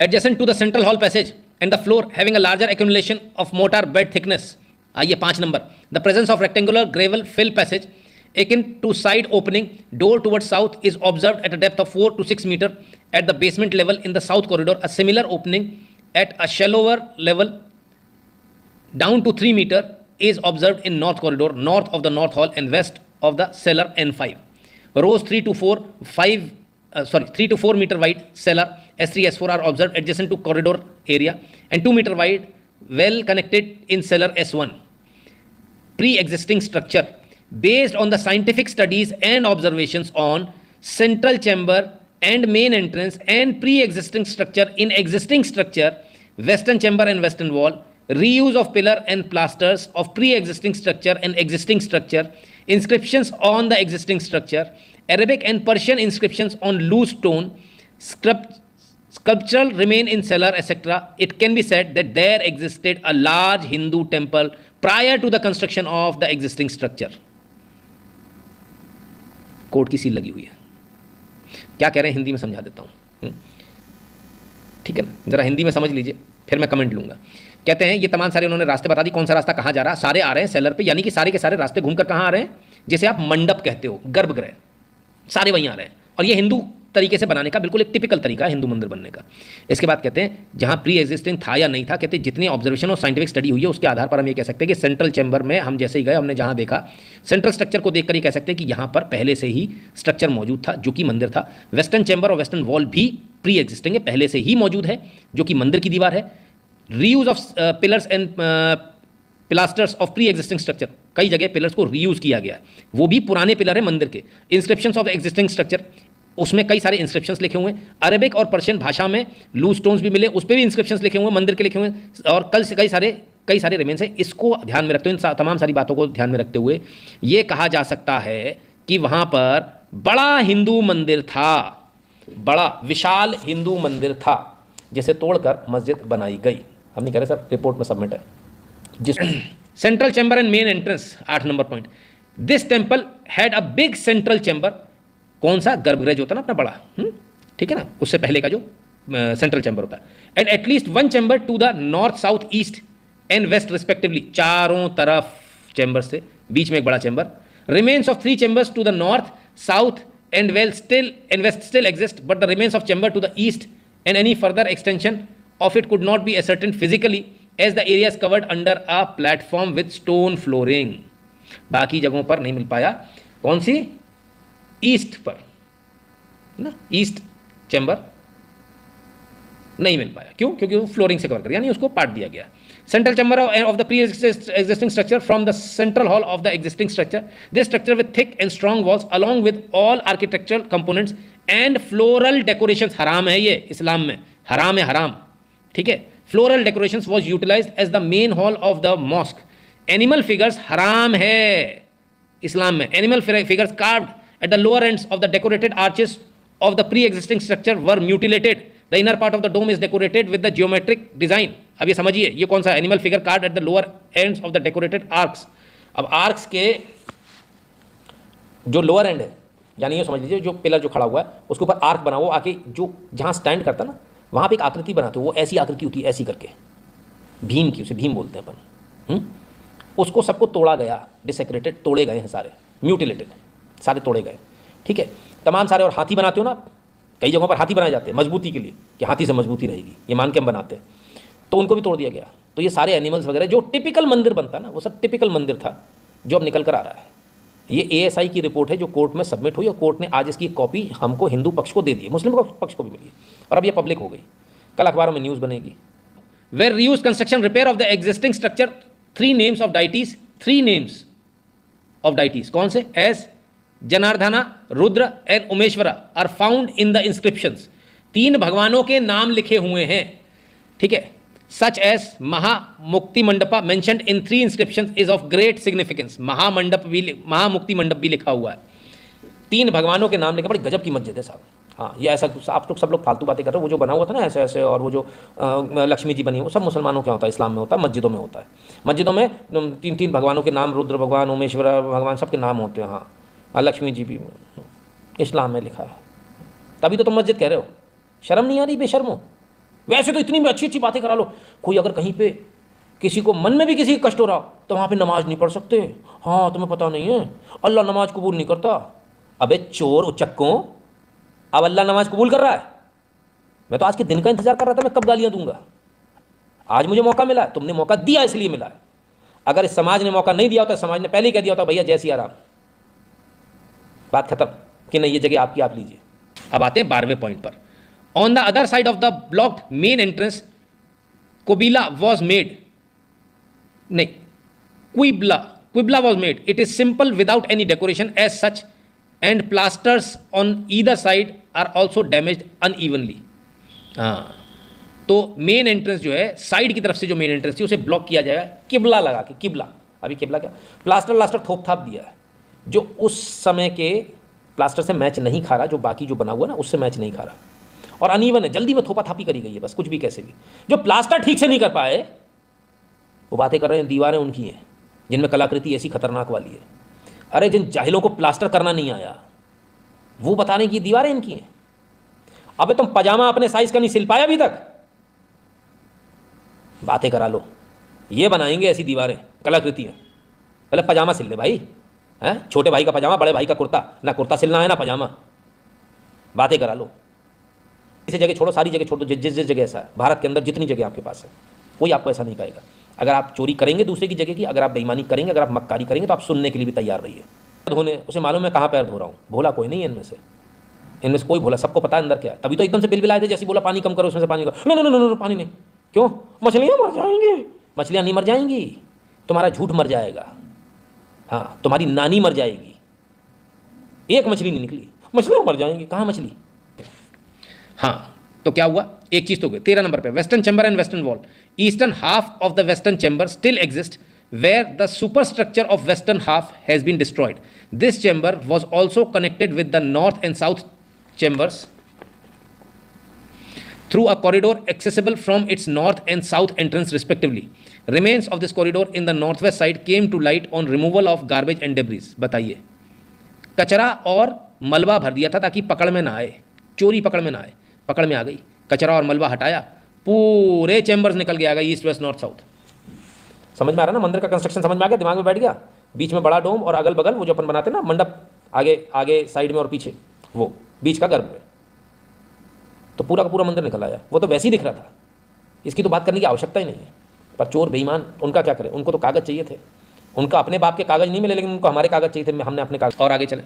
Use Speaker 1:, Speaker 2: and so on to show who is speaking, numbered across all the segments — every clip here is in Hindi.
Speaker 1: adjacent to the central hall passage and the floor having a larger accumulation of mortar bed thickness. आइए 5 number, the presence of rectangular gravel fill passage akin to side opening door towards south is observed at a depth of 4 to 6 meter at the basement level in the south corridor. A similar opening at a shallower level down to 3 meter is observed in north corridor, north of the north hall and west of the cellar N5. Rows 3 to 4 meter wide cellar S3 S4 are observed adjacent to corridor area and 2 meter wide, well connected in cellar S1. Pre-existing structure based on the scientific studies and observations on central chamber and main entrance and pre-existing structure in existing structure, western chamber and western wall, reuse of pillar and plasters of pre-existing structure and existing structure, inscriptions on the existing structure, Arabic and Persian inscriptions on loose stone, sculptural remain in cellar, etc. It can be said that there existed a large Hindu temple prior to the construction of the existing structure. Court की सील लगी हुई है। क्या कह रहे हैं हिंदी में समझा देता हूं, ठीक है ना, जरा हिंदी में समझ लीजिए, फिर मैं कमेंट लूंगा। कहते हैं ये तमाम सारे उन्होंने रास्ते बता दी, कौन सा रास्ता कहाँ जा रहा है, सारे आ रहे हैं सेलर पे, यानी कि सारे के सारे रास्ते घूमकर कहाँ आ रहे हैं, जैसे आप मंडप कहते हो, गर्भगृह, सारे वहीं आ रहे हैं। और ये हिंदू तरीके से बनाने का बिल्कुल एक टिपिकल तरीका है हिंदू मंदिर बनने का। इसके बाद कहते हैं जहां प्री एग्जिस्टिंग था या नहीं था, कहते हैं जितनी ऑब्जर्वेशन और साइंटिफिक स्टडी हुई है उसके आधार पर हम ये कह सकते हैं कि सेंट्रल चैम्बर में हम जैसे ही गए, हमने जहां देखा सेंट्रल स्ट्रक्चर को देखकर ये कह सकते हैं कि यहां पर पहले से ही स्ट्रक्चर मौजूद था जो कि मंदिर था। वेस्टर्न चैम्बर और वेस्टर्न वॉल भी प्री एग्जिस्टिंग है, पहले से ही मौजूद है, जो कि मंदिर की दीवार है। Reuse of pillars and pilasters of pre existing structure, कई जगह पिलर्स को रीयूज किया गया है, वो भी पुराने पिलर है मंदिर के। इंस्क्रिप्शंस ऑफ एग्जिस्टिंग स्ट्रक्चर, उसमें कई सारे इंस्क्रिप्शंस लिखे हुए हैं। अरेबिक और पर्शियन भाषा में लूज स्टोन्स भी मिले, उस पर भी इंस्क्रिप्शंस लिखे हुए हैं, मंदिर के लिखे हुए हैं, और कल से कई सारे रिमेन्स हैं। इसको ध्यान में रखते हुए, इन तमाम सारी बातों को ध्यान में रखते हुए ये कहा जा सकता है कि वहां पर बड़ा हिंदू मंदिर था, बड़ा विशाल हिंदू मंदिर था, जिसे तोड़कर मस्जिद बनाई गई। हम नहीं कह रहे सर, रिपोर्ट में सबमिट है। जिस central chamber and main entrance, 8 number point, this temple had a big central chamber, कौन सा, गर्भगृह जो होता है ना अपना बड़ा, ठीक है ना, उससे पहले का जो सेंट्रल चैम्बर होता है। And at least 1 chamber to the north, south, east and west respectively, चारों तरफ चैम्बर से बीच में एक बड़ा chamber. Remains of 3 chambers to the north, south and west still exist, but the remains of chamber to the east and any further extension of it could not be ascertained physically as the area is covered under a platform with stone flooring. बाकी जगहों पर नहीं मिल पाया, कौन सी, ईस्ट पर ना, ईस्ट चैम्बर नहीं मिल पाया, क्यों, क्योंकि वो फ्लोरिंग से कवर कर, यानी उसको पार्ट दिया गया। Central chamber of the pre existing structure from the central hall of the existing structure, this structure with thick and strong walls along with all architectural components and floral decorations, हराम है ये इस्लाम में, हराम है, हराम, ठीक है। Floral decorations was utilised as the main hall of the mosque. Animal figures, हराम है इस्लाम में, animal figures carved at the lower ends of the decorated arches of the pre-existing structure were mutilated. The inner part of the dome is decorated with the geometric design. अब ये समझिए, ये कौन सा, animal figure card at the lower ends of the decorated arcs. अब आर्क्स के जो लोअर एंड है, यानी ये समझ लीजिए जो पिलर जो खड़ा हुआ है उसके ऊपर आर्क बना हुआ, आके जो जहाँ स्टैंड करता ना वहाँ पे एक आकृति बनाते हो, वो ऐसी आकृति होती है, ऐसी करके, भीम की, उसे भीम बोलते हैं अपन। उसको सबको तोड़ा गया, डिसेक्रेटेड, तोड़े गए हैं सारे, म्यूटिलेटेड, सारे तोड़े गए, ठीक है। तमाम सारे, और हाथी बनाते हो ना, कई जगहों पर हाथी बनाए जाते हैं मजबूती के लिए, कि हाथी से मजबूती रहेगी, ये मान के हम बनाते हैं, तो उनको भी तोड़ दिया गया। तो ये सारे एनिमल्स वगैरह जो टिपिकल मंदिर बनता है ना, वो सब टिपिकल मंदिर था जो अब निकल कर आ रहा है। ये ASI की रिपोर्ट है जो कोर्ट में सबमिट हुई, और कोर्ट ने आज इसकी कॉपी हमको हिंदू पक्ष को दे दी, मुस्लिम पक्ष को भी मिली, और अब ये पब्लिक हो गई, कल अखबारों में न्यूज़ बनेगी। Where reuse construction repair of the existing structure, 3 names of deities, 3 names of deities, कौन से, S Janardana, Rudra and Umeshwara are found in the inscriptions. 3 भगवानों के नाम लिखे हुए हैं, ठीक है। Such as Mahamukti Mandapa mentioned in 3 inscriptions is of great significance. Mahamukti Mandapa भी लिखा हुआ है, 3 भगवानों के नाम लिखे, बड़ी गजब की मस्जिद है साहब। हाँ, ये ऐसा, आप लोग सब लोग फालतू बातें कर रहे हो, वो जो बना हुआ था ना ऐसे ऐसे, और वो जो लक्ष्मी जी बनी, वो सब मुसलमानों क्या होता है, इस्लाम में होता है, मस्जिदों में होता है। मस्जिदों में 3 भगवानों के नाम, रुद्र भगवान, उमेश्वर भगवान, सबके नाम होते हैं। हाँ, लक्ष्मी जी भी इस्लाम में लिखा है, तभी तो तुम मस्जिद कह रहे हो। शर्म नहीं आ रही, बेशर्मो, वैसे तो इतनी भी अच्छी अच्छी बातें करा लो, कोई अगर कहीं पे किसी को मन में भी किसी का कष्ट हो रहा तो वहां पे नमाज नहीं पढ़ सकते। हाँ तुम्हें पता नहीं है, अल्लाह नमाज कबूल नहीं करता। अबे चोर उचक्कों, अब अल्लाह नमाज कबूल कर रहा है? मैं तो आज के दिन का इंतजार कर रहा था, मैं कब गालियां दूंगा। आज मुझे मौका मिला है, तुमने मौका दिया इसलिए मिला है। अगर इस समाज ने मौका नहीं दिया होता, समाज ने पहले ही कह दिया होता भैया जय सिया राम, बात खत्म कि नहीं ये जगह आपकी, आप लीजिए। अब आते हैं 12वें पॉइंट पर। On the other side of the blocked main entrance qibla was made, नहीं qibla, qibla was made. It is simple without any decoration as such and plasters on either side are also damaged unevenly. हाँ, तो मेन एंट्रेंस जो है, साइड की तरफ से जो मेन एंट्रेंस थी उसे ब्लॉक किया जाएगा किबला लगा के। किबला, अभी किबला क्या, प्लास्टर थोप थाप दिया है, जो उस समय के प्लास्टर से मैच नहीं खा रहा, जो बाकी जो बना हुआ ना उससे मैच नहीं खा रहा, और अनइवन है, जल्दी में थोपा थापी करी गई है बस, कुछ भी कैसे भी। जो प्लास्टर ठीक से नहीं कर पाए वो बातें कर रहे हैं दीवारें उनकी हैं जिनमें कलाकृति ऐसी खतरनाक वाली है। अरे जिन जाहिलों को प्लास्टर करना नहीं आया वो बता रहे हैं कि दीवारें इनकी हैं। अबे तुम पजामा अपने साइज का नहीं सिल पाया अभी तक, बातें करा लो, ये बनाएंगे ऐसी दीवारें कलाकृतियां। पहले पजामा सिल ले भाई, हैं? छोटे भाई का पजामा, बड़े भाई का कुर्ता, ना कुर्ता सिलना है ना पजामा, बातें करा लो। इसी जगह छोड़ो, सारी जगह छोड़ दो, जिस जिस जगह ऐसा है भारत के अंदर, जितनी जगह आपके पास है, कोई आपको ऐसा नहीं कहेगा। अगर आप चोरी करेंगे दूसरे की जगह की, अगर आप बेईमानी करेंगे, अगर आप मक्कारी करेंगे, तो आप सुनने के लिए भी तैयार रहिए। धोने, उसे मालूम है कहाँ पैर धो रहा हूँ, भोला कोई नहीं है इनमें से, इनमें से कोई भोला, सबको पता है अंदर क्या है। तभी तो एकदम से बिल आए थे, जैसे बोला पानी कम करो, उसमें से पानी करो, नो पानी नहीं। क्यों? मछलियाँ मर जाएंगी। मछलियाँ नहीं मर जाएंगी, तुम्हारा झूठ मर जाएगा। हाँ, तुम्हारी नानी मर जाएगी। एक मछली नहीं निकली, मछलियाँ मर जाएंगी, कहाँ मछली? हाँ, तो क्या हुआ, एक चीज तो गई। 13 नंबर पे, western chamber and western wall. Eastern half of the western chamber still exist where the superstructure of western half has been destroyed. This chamber was also connected with the north and south chambers through a corridor accessible from its north and south entrance respectively. Remains of this corridor in the northwest side came to light on removal of garbage and debris. बताइए, कचरा और मलबा भर दिया था ताकि पकड़ में ना आए, चोरी पकड़ में ना आए, पकड़ में आ गई, कचरा और मलबा हटाया, पूरे चैम्बर्स निकल के आ गए, ईस्ट वेस्ट नॉर्थ साउथ। समझ में आ रहा ना, मंदिर का कंस्ट्रक्शन समझ में आ गया, दिमाग में बैठ गया। बीच में बड़ा डोम और अगल बगल वो जो अपन बनाते ना मंडप, आगे आगे साइड में और पीछे, वो बीच का गर्भ है, तो पूरा का पूरा मंदिर निकल आया। वो तो वैसे ही दिख रहा था, इसकी तो बात करने की आवश्यकता ही नहीं है। पर चोर बेईमान, उनका क्या करें, उनको तो कागज चाहिए थे, उनका अपने बाप के कागज नहीं मिले, लेकिन उनको हमारे कागज चाहिए थे, हमने अपने कागज। और आगे चले,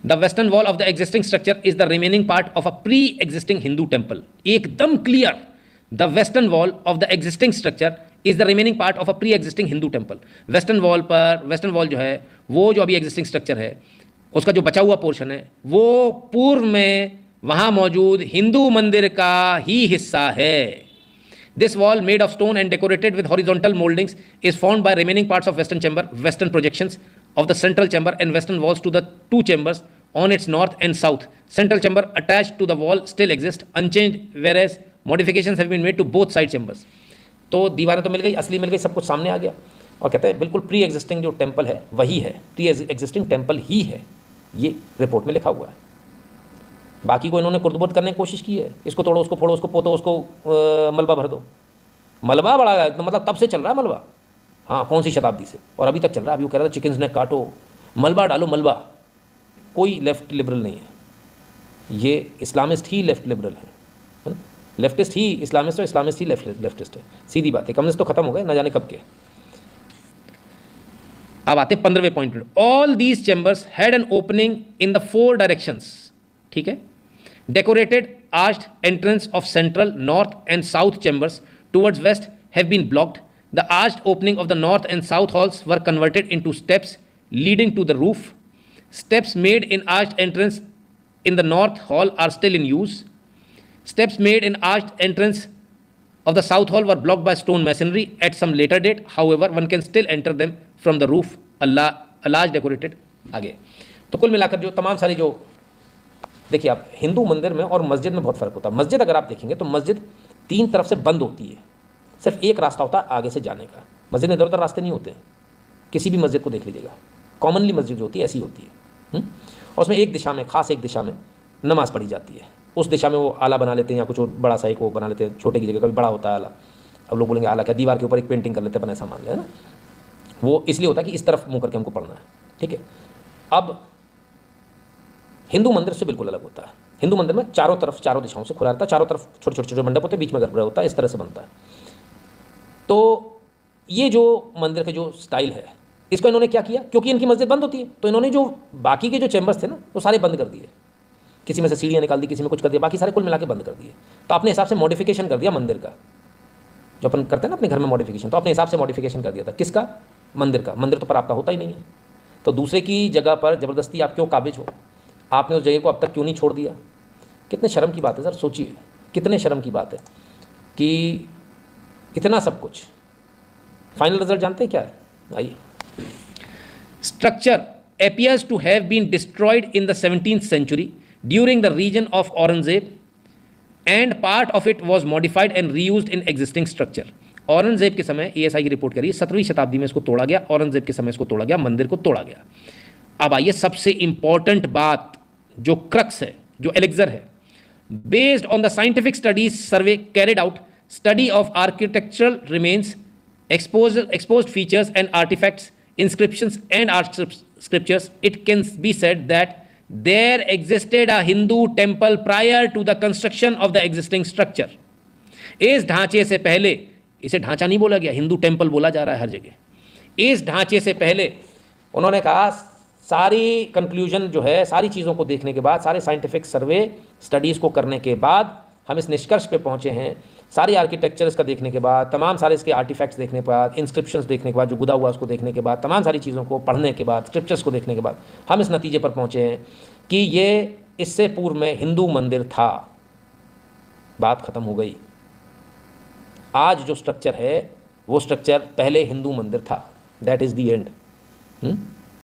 Speaker 1: the western wall of the existing structure is the remaining part of a pre existing Hindu temple. एकदम clear, the western wall of the existing structure is the remaining part of a pre existing Hindu temple. Western wall पर, वेस्टर्न वॉल जो है वो जो अभी एग्जिस्टिंग स्ट्रक्चर है उसका जो बचा हुआ पोर्शन है वो पूर्व में वहां मौजूद हिंदू मंदिर का ही हिस्सा है। This wall made of stone and decorated with horizontal mouldings is found by remaining parts of western chamber, western projections of the central chamber and western walls to the two chambers on its north and south. Central chamber attached to the wall still exists unchanged, whereas modifications have been made to both side chambers. तो दीवारें तो मिल गई, असली मिल गई, सब कुछ सामने आ गया। और कहते हैं बिल्कुल प्री एग्जिस्टिंग जो टेम्पल है वही है, प्री एग्जिस्टिंग टेम्पल ही है, ये रिपोर्ट में लिखा हुआ है। बाकी को इन्होंने कुर्दबुर्द करने की कोशिश की है, इसको तोड़ो, उसको फोड़ो, उसको पोतो, उसको मलबा भर दो। मलबा बड़ा है, तो मतलब तब से चल रहा है मलबा। हाँ, कौन सी शताब्दी से, और अभी तक चल रहा है। अभी वो कह रहा था चिकन्स ने काटो, मलबा डालो, मलबा। कोई लेफ्ट लिबरल नहीं है, ये इस्लामिस्ट ही लेफ्ट लिबरल है ना? लेफ्टिस्ट ही इस्लामिस्ट है, इस्लामिस्ट ही लेफ्टिस्ट है, सीधी बात है। कम्युनिस्ट तो खत्म हो गए ना जाने कब के। अब आते 15वें point. All these chambers had an opening in the 4 directions, ठीक है। Decorated arched entrance of central, north and south chambers towards west have been blocked. The arched opening of the north and south halls were converted into steps leading to the roof. Steps made in arched entrance in the north hall are still in use. Steps made in arched entrance of the south hall were blocked by stone masonry at some later date. However, one can still enter them from the roof. A large decorated आगे। तो कुल मिलाकर जो तमाम सारी जो देखिए, आप हिंदू मंदिर में और मस्जिद में बहुत फ़र्क होता है। मस्जिद अगर आप देखेंगे तो मस्जिद 3 तरफ से बंद होती है, सिर्फ एक रास्ता होता है आगे से जाने का। मस्जिद में इधर उधर रास्ते नहीं होते हैं, किसी भी मस्जिद को देख लीजिएगा। कॉमनली मस्जिद जो होती है ऐसी होती है, और उसमें एक दिशा में, खास एक दिशा में नमाज़ पढ़ी जाती है। उस दिशा में वो आला बना लेते हैं, या कुछ और बड़ा सा एक वो बना लेते हैं, छोटे की जगह कभी बड़ा होता है आला। अब लोग बोलेंगे आला क्या, दीवार के ऊपर एक पेंटिंग कर लेते हैं अपन, ऐसा मान लिया ना। वो इसलिए होता है कि इस तरफ मुंह करके हमको पढ़ना है, ठीक है। अब हिंदू मंदिर से बिल्कुल अलग होता है। हिंदू मंदिर में चारों तरफ, चारों दिशाओं से खुला रहता है, चारों तरफ छोटे छोटे छोटे मंडप होते हैं, बीच में गर्भगृह होता है, इस तरह से बनता है। तो ये जो मंदिर का जो स्टाइल है, इसको इन्होंने क्या किया, क्योंकि इनकी मस्जिद बंद होती है, तो इन्होंने जो बाकी के जो चैम्बर्स थे ना, वो सारे बंद कर दिए। किसी में से सीढ़ियाँ निकाल दी, किसी में कुछ कर दिया, बाकी सारे कुल मिला के बंद कर दिए। तो अपने हिसाब से मॉडिफिकेशन कर दिया मंदिर का, जो अपन करते हैं ना अपने घर में मॉडिफिकेशन, तो अपने हिसाब से मॉडिफिकेशन कर दिया था। किसका? मंदिर का। मंदिर तो पर आपका होता ही नहीं है, तो दूसरे की जगह पर ज़बरदस्ती आप क्यों काबिज हो? आपने उस जगह को अब तक क्यों नहीं छोड़ दिया? कितने शर्म की बात है सर, सोचिए कितने शर्म की बात है कि इतना सब कुछ। फाइनल रिजल्ट जानते हैं क्या है? आइए। Structure appears to have been destroyed in the 17th century during the region of Aurangzeb, and part of it was modified and reused in existing structure. Aurangzeb के समय एएसआई की रिपोर्ट करी 17वीं शताब्दी में इसको तोड़ा गया, औरंगजेब के समय इसको तोड़ा गया, मंदिर को तोड़ा गया। अब आइए सबसे इंपॉर्टेंट बात, जो क्रक्स है, जो एलेक्जर है। Based on the scientific studies survey carried out, study of architectural remains, exposed features and artifacts, inscriptions and art scriptures, it can be said that there existed a Hindu temple prior to the construction of the existing structure. इस ढांचे से पहले, इसे ढांचा नहीं बोला गया, हिंदू टेम्पल बोला जा रहा है हर जगह। इस ढांचे से पहले उन्होंने कहा, सारी कंक्लूजन जो है, सारी चीज़ों को देखने के बाद, सारे साइंटिफिक सर्वे स्टडीज़ को करने के बाद हम इस निष्कर्ष पे पहुंचे हैं, सारी आर्किटेक्चर इसका देखने के बाद, तमाम सारे इसके आर्टिफैक्ट्स देखने के बाद, इंस्क्रिप्शंस देखने के बाद, जो गुदा हुआ उसको देखने के बाद, तमाम सारी चीज़ों को पढ़ने के बाद, स्क्रिप्चर्स को देखने के बाद हम इस नतीजे पर पहुंचे हैं कि ये इससे पूर्व में हिंदू मंदिर था। बात खत्म हो गई। आज जो स्ट्रक्चर है वो स्ट्रक्चर पहले हिंदू मंदिर था। That is the end.